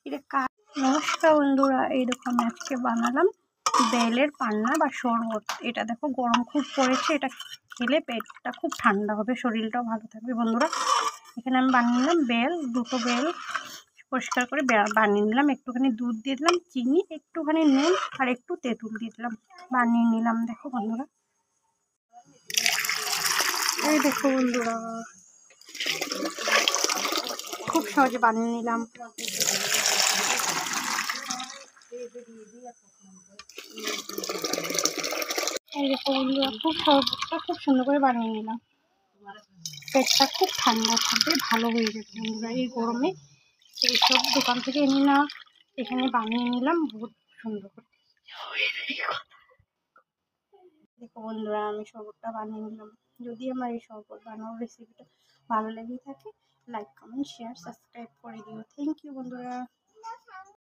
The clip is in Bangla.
নমস্কার বন্ধুরা, এইরকম আজকে বানালাম বেলের পান্না বা শরবত। এটা দেখো গরম খুব পড়েছে, এটা খেলে পেটটা খুব ঠান্ডা হবে, শরীরটাও ভালো থাকবে। বন্ধুরা এখানে আমি বানিয়ে নিলাম দুটো বেল পরিষ্কার করে বানিয়ে নিলাম, একটুখানি দুধ দিয়ে দিলাম, চিনি, একটুখানি নুন আর একটু তেঁতুল দিয়ে দিলাম, বানিয়ে নিলাম। দেখো বন্ধুরা, এই দেখো বন্ধুরা খুব সহজে বানিয়ে নিলাম। এই দেখো বন্ধুরা খুব সুন্দর করে বানিয়ে নিলাম। পেটটা খুব ঠান্ডা থাকবে, ভালো হয়ে যাবে বন্ধুরা। এই গরমে এইসব দোকান থেকে এনে না, এখানে বানিয়ে নিলাম বহুত সুন্দর করে। দেখো বন্ধুরা, আমি শরবতটা বানিয়ে নিলাম। যদি আমার এই শরবত বানানোর রেসিপিটা ভালো লেগে থাকে, লাইক, কমেন্ট, শেয়ার, সাবস্ক্রাইব করে দিও। থ্যাংক ইউ বন্ধুরা।